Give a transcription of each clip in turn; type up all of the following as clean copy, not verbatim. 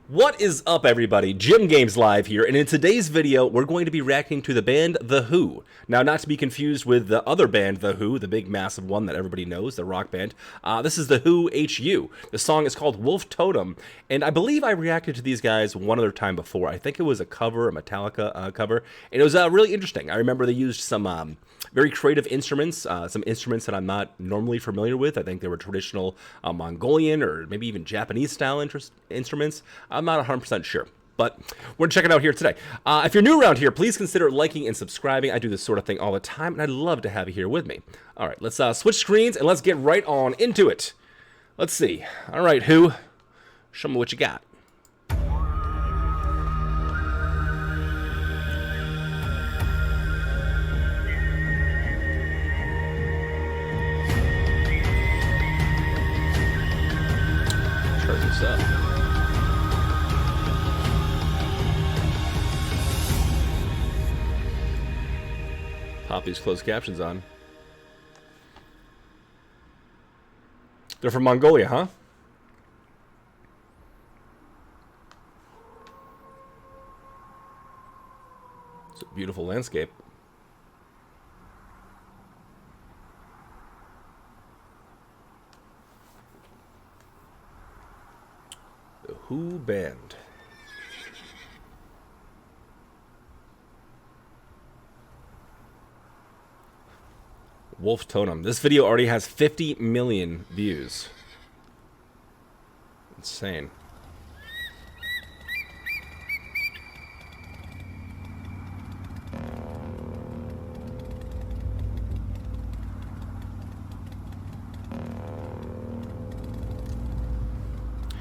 What is up, everybody? Jim Games Live here, and in today's video, we're going to be reacting to the band The Who. Now, not to be confused with the other band, The Who, the big, massive one that everybody knows, the rock band. This is The Who, H.U. The song is called Wolf Totem, and I believe I reacted to these guys one other time before. I think it was a cover, a Metallica cover, and it was really interesting. I remember they used some very creative instruments, some instruments that I'm not normally familiar with. I think they were traditional Mongolian or maybe even Japanese-style instruments. I'm not 100% sure, but we're checking it out here today. If you're new around here, please consider liking and subscribing. I do this sort of thing all the time, and I'd love to have you here with me. All right, let's switch screens, and let's get right on into it. Let's see. All right, Who, show me what you got. Turn this up. Pop these closed captions on. They're from Mongolia, huh? It's a beautiful landscape. The Who Band. Wolf Totem. This video already has 50 million views. Insane.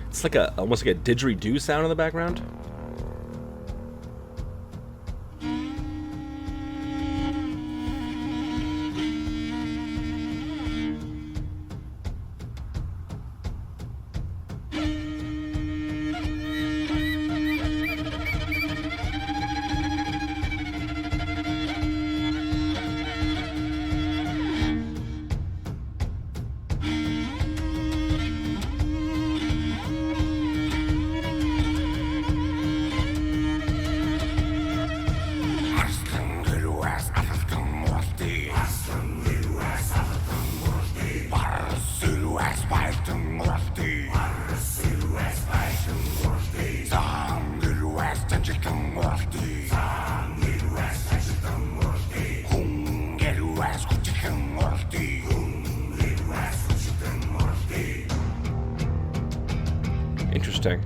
It's like almost like a didgeridoo sound in the background. Interesting.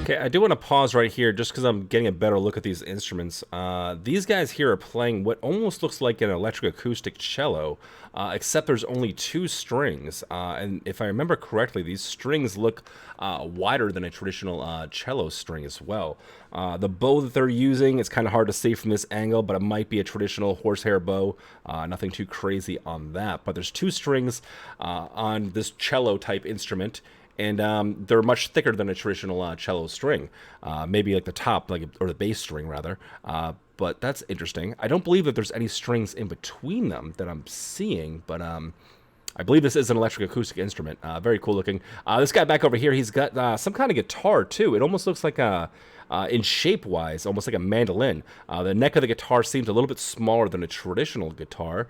Okay, I do want to pause right here just because I'm getting a better look at these instruments. These guys here are playing what almost looks like an electric acoustic cello, except there's only 2 strings. And if I remember correctly, these strings look wider than a traditional cello string as well. The bow that they're using, it's kind of hard to see from this angle, but it might be a traditional horsehair bow. Nothing too crazy on that. But there's 2 strings on this cello type instrument. And they're much thicker than a traditional cello string, maybe like the top, or the bass string rather. But that's interesting. I don't believe that there's any strings in between them that I'm seeing, but I believe this is an electric acoustic instrument. Very cool looking. This guy back over here, he's got some kind of guitar too. It almost looks like in shape-wise, almost like a mandolin. The neck of the guitar seems a little bit smaller than a traditional guitar.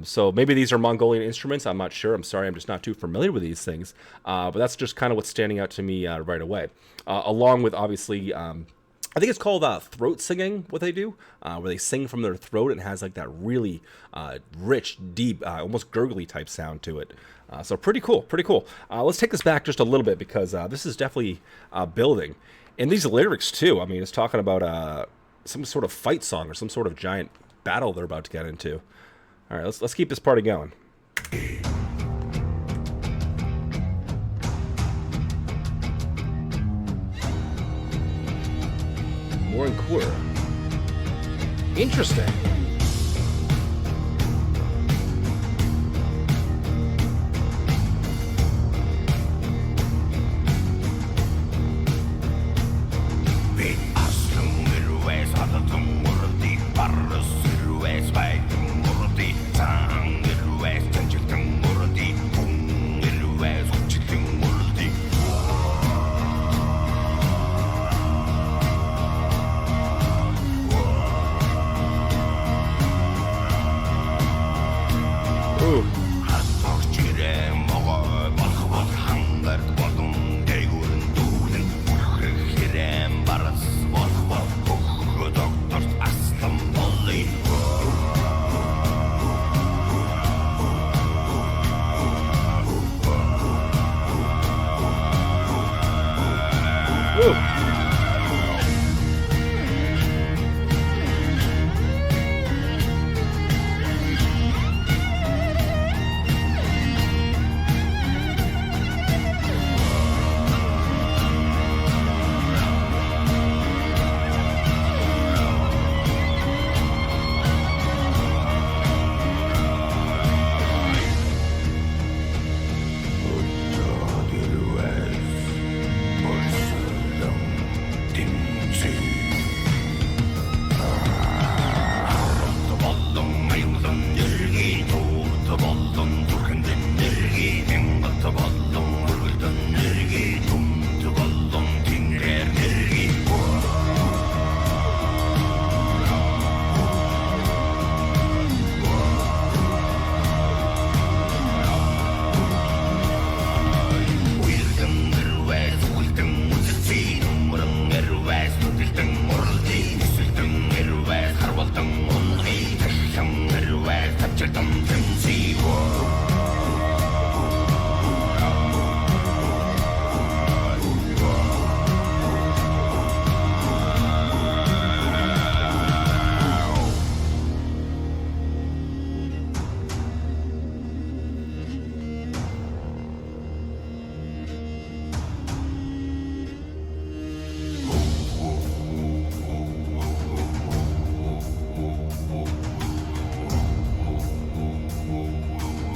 So maybe these are Mongolian instruments. I'm not sure. I'm sorry. I'm just not too familiar with these things. But that's just kind of what's standing out to me right away. Along with, obviously, I think it's called throat singing, what they do, where they sing from their throat and it has like that really rich, deep, almost gurgly type sound to it. So pretty cool, pretty cool. Let's take this back just a little bit because this is definitely building. And these lyrics too, I mean, it's talking about some sort of fight song or some sort of giant battle they're about to get into. All right, let's keep this party going. More in Kura. Interesting. Bars, irvээс, байлдан, уралдъя, Заан, ирвээс, жанчилдан, Ooh.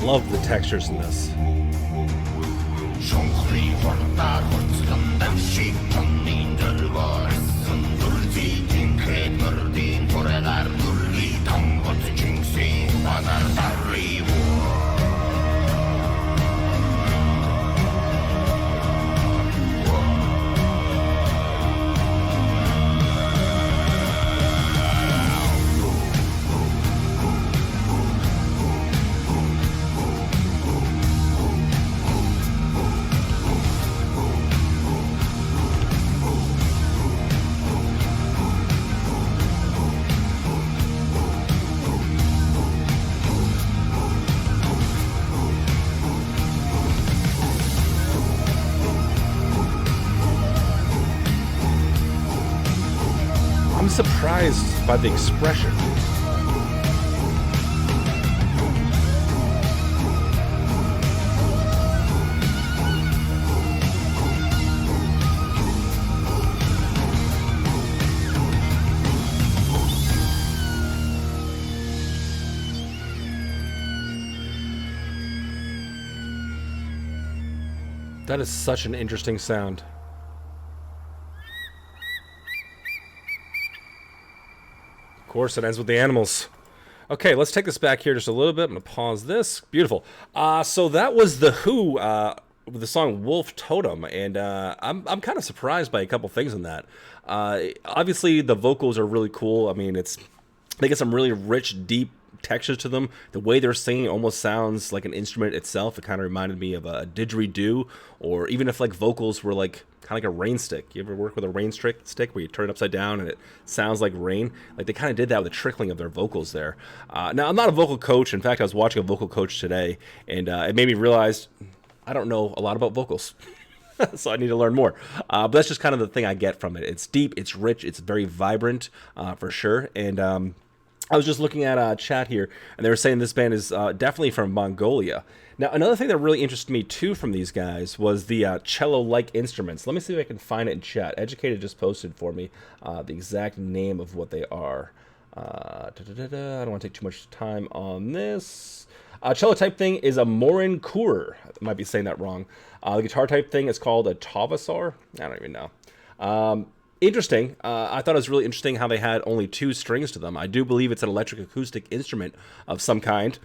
Love the textures in this. I'm surprised by the expression. That is such an interesting sound. Of course, it ends with the animals. Okay, let's take this back here just a little bit. I'm going to pause this. Beautiful. So that was The Who with the song Wolf Totem, and I'm kind of surprised by a couple things in that. Obviously, the vocals are really cool. I mean, they get some really rich, deep textures to them. The way they're singing almost sounds like an instrument itself. It kind of reminded me of a didgeridoo, or even if like vocals were like kind of like a rain stick. You ever work with a rain stick where you turn it upside down and it sounds like rain? Like they kind of did that with the trickling of their vocals there. Now, I'm not a vocal coach. In fact, I was watching a vocal coach today, and it made me realize I don't know a lot about vocals. So I need to learn more. But that's just kind of the thing I get from it. It's deep, it's rich, it's very vibrant for sure. And I was just looking at chat here, and they were saying this band is definitely from Mongolia. Now, another thing that really interested me, too, from these guys was the cello-like instruments. Let me see if I can find it in chat. Educated just posted for me the exact name of what they are. I don't want to take too much time on this. Cello-type thing is a Morin Kur. I might be saying that wrong. The guitar-type thing is called a Tavasar. I don't even know. Interesting. I thought it was really interesting how they had only 2 strings to them. I do believe it's an electric acoustic instrument of some kind.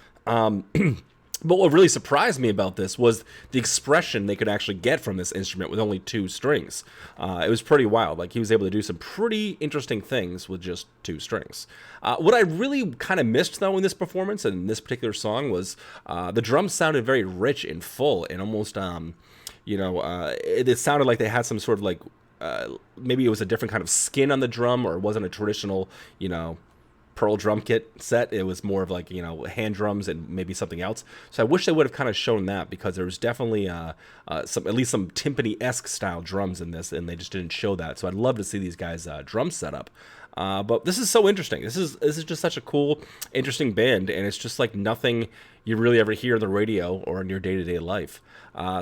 But what really surprised me about this was the expression they could actually get from this instrument with only 2 strings. It was pretty wild. Like, he was able to do some pretty interesting things with just 2 strings. What I really kind of missed, though, in this performance and in this particular song was the drums sounded very rich and full and almost, it sounded like they had some sort of like, maybe it was a different kind of skin on the drum, or it wasn't a traditional, Pearl drum kit set. It was more of like, hand drums and maybe something else. So I wish they would have kind of shown that, because there was definitely at least some timpani-esque style drums in this, and they just didn't show that. So I'd love to see these guys drum setup. But this is so interesting. This is just such a cool, interesting band, and it's just like nothing you really ever hear on the radio or in your day-to-day life.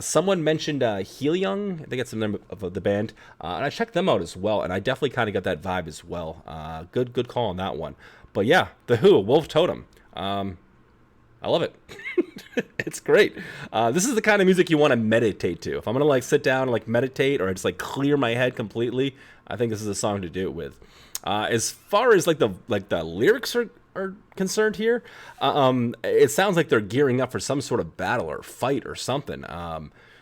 Someone mentioned Helium, I think that's the name of the band, and I checked them out as well, and I definitely kind of got that vibe as well. Good call on that one. But yeah, The Who, Wolf Totem. I love it. It's great. This is the kind of music you want to meditate to. If I'm gonna like sit down and like meditate, or just like clear my head completely, I think this is a song to do it with. As far as like the lyrics are concerned here, it sounds like they're gearing up for some sort of battle or fight or something.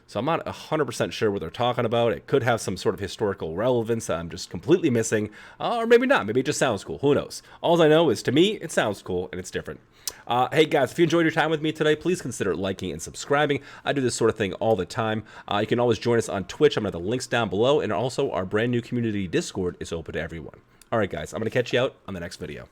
So I'm not 100% sure what they're talking about. It could have some sort of historical relevance that I'm just completely missing, or maybe not. Maybe it just sounds cool. Who knows? All I know is, to me, it sounds cool and it's different. Hey guys, if you enjoyed your time with me today, please consider liking and subscribing. I do this sort of thing all the time. You can always join us on Twitch. I'm going to have the links down below, and also our brand new community Discord is open to everyone. All right, guys, I'm going to catch you out on the next video.